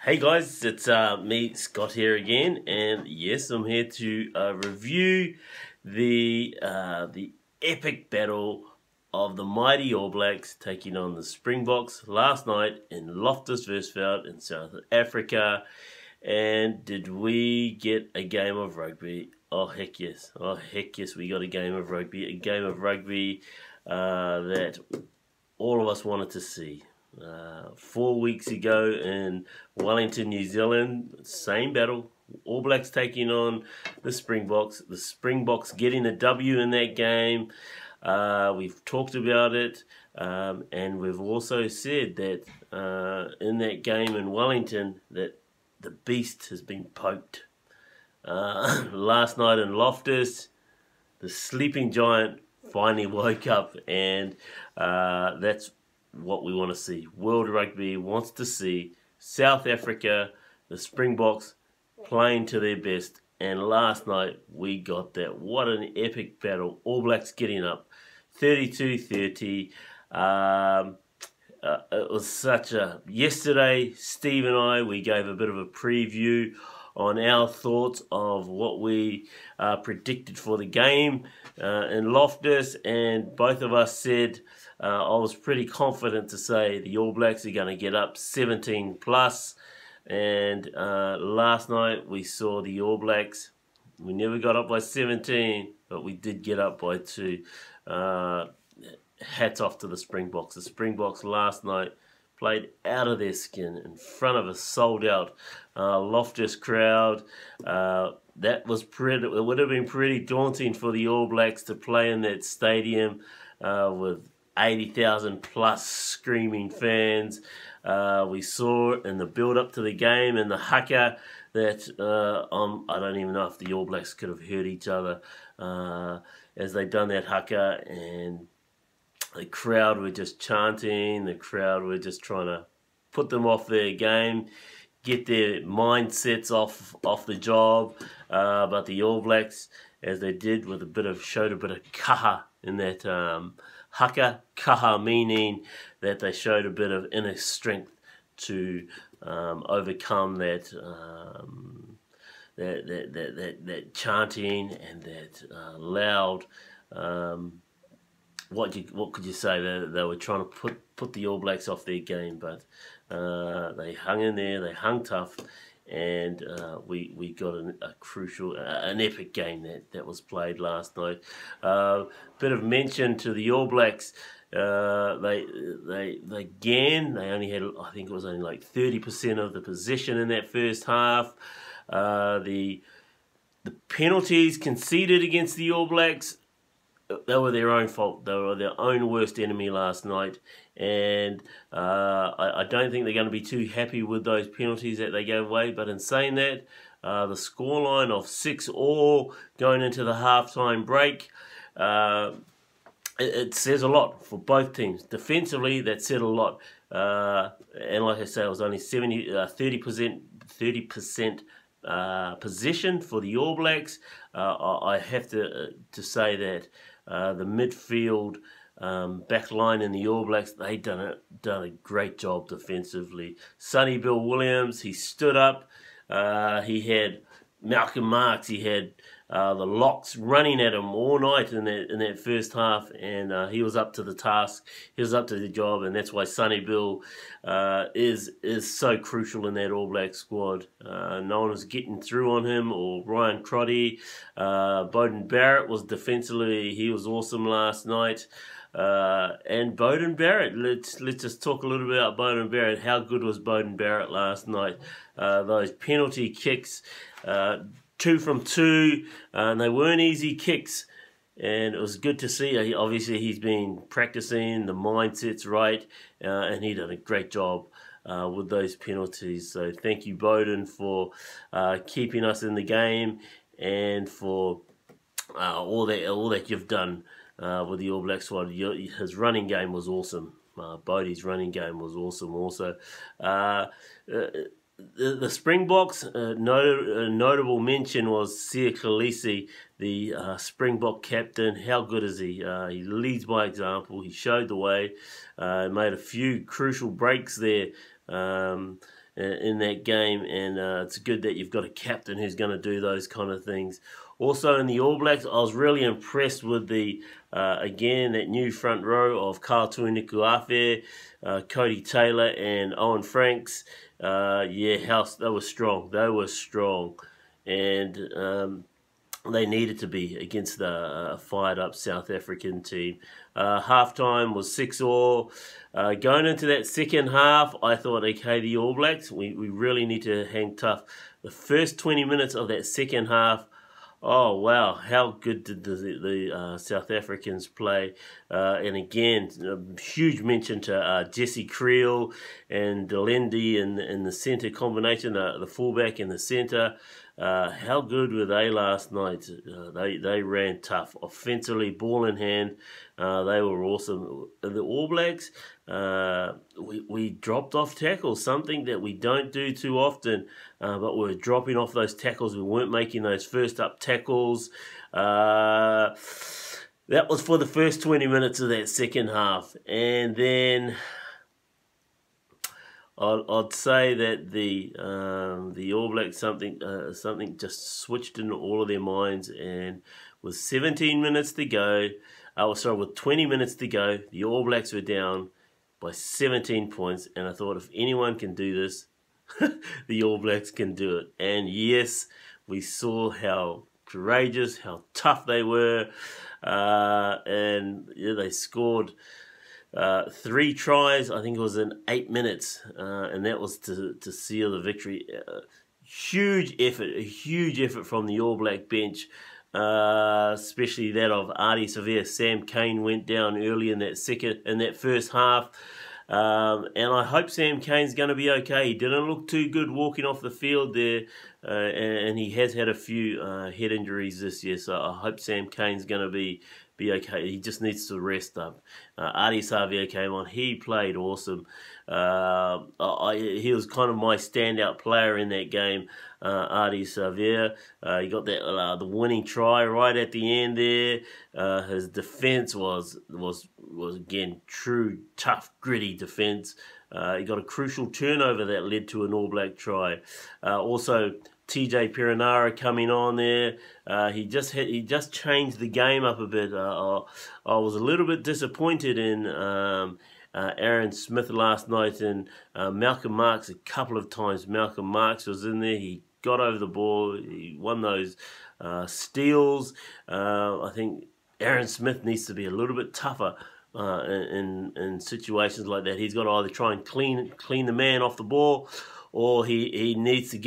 Hey guys, it's me, Scott here again, and yes, I'm here to review the epic battle of the mighty All Blacks taking on the Springboks last night in Loftus Versfeld in South Africa. And did we get a game of rugby? Oh heck yes! Oh heck yes! We got a game of rugby. A game of rugby that all of us wanted to see. 4 weeks ago in Wellington, New Zealand, same battle. All Blacks taking on the Springboks. The Springboks getting a W in that game. We've talked about it, and we've also said that in that game in Wellington that the beast has been poked. Last night in Loftus, the sleeping giant finally woke up, and that's what we want to see. World Rugby wants to see South Africa, the Springboks, playing to their best. And last night we got that. What an epic battle. All Blacks getting up 32-30. It was such a... Yesterday, Steve and I, we gave a bit of a preview on our thoughts of what we predicted for the game in Loftus, and both of us said I was pretty confident to say the All Blacks are going to get up 17 plus, and last night we saw the All Blacks. We never got up by 17, but we did get up by 2. Hats off to the Springboks. The Springboks last night played out of their skin in front of a sold-out Loftus crowd. That was pretty. It would have been pretty daunting for the All Blacks to play in that stadium with 80,000 plus screaming fans. We saw in the build-up to the game and the haka that I don't even know if the All Blacks could have heard each other as they done that haka, and the crowd were just chanting. The crowd were just trying to put them off their game, get their mindsets off the job. But the All Blacks, as they did, with showed a bit of kaha in that haka. Kaha meaning that they showed a bit of inner strength to overcome that that chanting and that loud. What could you say? They were trying to put the All Blacks off their game, but they hung in there, they hung tough, and we got a crucial, an epic game that was played last night. Bit of mention to the All Blacks. They only had, I think it was only like 30% of the possession in that first half. The penalties conceded against the All Blacks, they were their own fault. They were their own worst enemy last night, and I don't think they're going to be too happy with those penalties that they gave away. But in saying that, the scoreline of 6-6 going into the halftime break, it says a lot for both teams. Defensively, that said a lot. And like I say, it was only 30% possession for the All Blacks. I have to say that the midfield back line in the All Blacks, they done a great job defensively. Sonny Bill Williams, he stood up. He had Malcolm Marx, he had the locks running at him all night in that first half, and he was up to the task. He was up to the job, and that's why Sonny Bill is so crucial in that All Black squad. No one was getting through on him, or Ryan Crotty. Beauden Barrett was defensively, he was awesome last night. And Beauden Barrett, let's just talk a little bit about Beauden Barrett. How good was Beauden Barrett last night? Those penalty kicks, 2 from 2, and they weren't easy kicks, and it was good to see. Obviously he's been practicing, the mindset's right, and he done a great job with those penalties. So thank you, Beauden, for keeping us in the game, and for all that you've done with the All Black squad. His running game was awesome. Bodie's running game was awesome also. The Springboks, notable mention was Sia Khaleesi, the Springbok captain. How good is he? He leads by example. He showed the way. Made a few crucial breaks there. in that game, and it's good that you've got a captain who's going to do those kind of things. Also in the All Blacks, I was really impressed with the again that new front row of Karl Tuinikuafe, Cody Taylor, and Owen Franks. They were strong. They were strong, and they needed to be against the fired-up South African team. Half-time was 6-all. Going into that second half, I thought, okay, the All Blacks, we really need to hang tough. The first 20 minutes of that second half, oh, wow, how good did the South Africans play. And again, a huge mention to Jesse Creel and Delendi in the centre combination, the fullback in the centre. How good were they last night? They ran tough. Offensively, ball in hand, they were awesome. The All Blacks, we dropped off tackles, something that we don't do too often, but we were dropping off those tackles. We weren't making those first up tackles. That was for the first 20 minutes of that second half. And then I'd say that the All Blacks something just switched in all of their minds, and with 17 minutes to go, with 20 minutes to go, the All Blacks were down by 17 points, and I thought if anyone can do this, the All Blacks can do it. And yes, we saw how courageous, how tough they were, and yeah, they scored 3 tries, I think it was in 8 minutes, and that was to seal the victory. A huge effort from the All Black bench, especially that of Ardie Savea. Sam Cane went down early in that first half, and I hope Sam Cane's going to be okay. He didn't look too good walking off the field there, and he has had a few head injuries this year, so I hope Sam Cane's going to be okay. He just needs to rest up. Ardie Savea came on. He played awesome. He was kind of my standout player in that game, Ardie Savea. He got that the winning try right at the end there. His defence was again true, tough, gritty defence. He got a crucial turnover that led to an All Black try. Also, TJ Perenara coming on there. He just changed the game up a bit. I was a little bit disappointed in Aaron Smith last night, and Malcolm Marx a couple of times. Malcolm Marx was in there. He got over the ball. He won those steals. I think Aaron Smith needs to be a little bit tougher in situations like that. He's got to either try and clean the man off the ball, or he needs to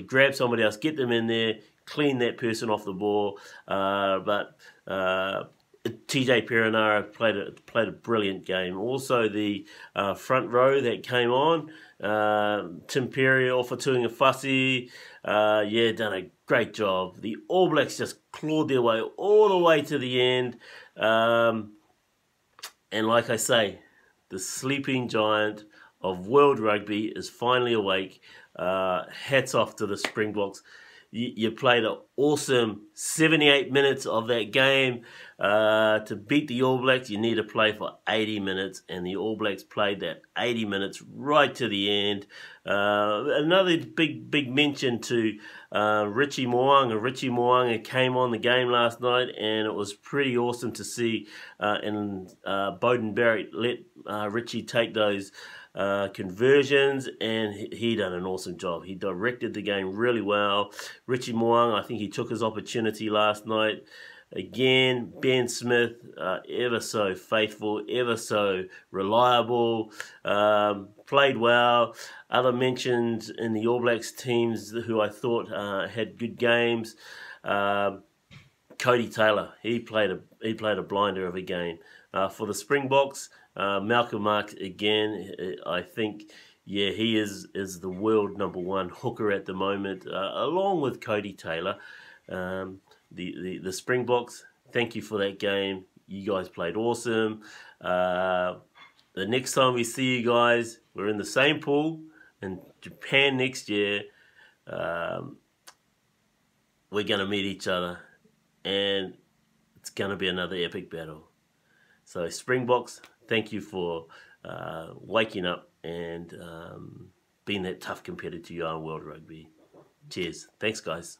grab somebody else, get them in there, clean that person off the ball. But TJ Perenara played a brilliant game. Also, the front row that came on, Tim Perry, Ofatu'ungafasi, done a great job. The All Blacks just clawed their way all the way to the end. And like I say, the sleeping giant of World Rugby is finally awake. Hats off to the Springboks. You played an awesome 78 minutes of that game. To beat the All Blacks, you need to play for 80 minutes, and the All Blacks played that 80 minutes right to the end. Another big mention to Richie Mo'unga. Richie Mo'unga came on the game last night, and it was pretty awesome to see. And Beauden Barrett let Richie take those conversions, and he done an awesome job. He directed the game really well. Richie Mo'unga, I think he took his opportunity last night. Again, Ben Smith, ever so faithful, ever so reliable, played well. Other mentions in the All Blacks teams who I thought had good games. Cody Taylor, he played a blinder of a game. For the Springboks, Malcolm Marx again. I think, yeah, he is the world #1 hooker at the moment, along with Cody Taylor. The Springboks, thank you for that game. You guys played awesome. The next time we see you guys, we're in the same pool in Japan next year. We're going to meet each other, and it's going to be another epic battle. So Springboks, thank you for waking up and being that tough competitor you are in World Rugby. Cheers. Thanks, guys.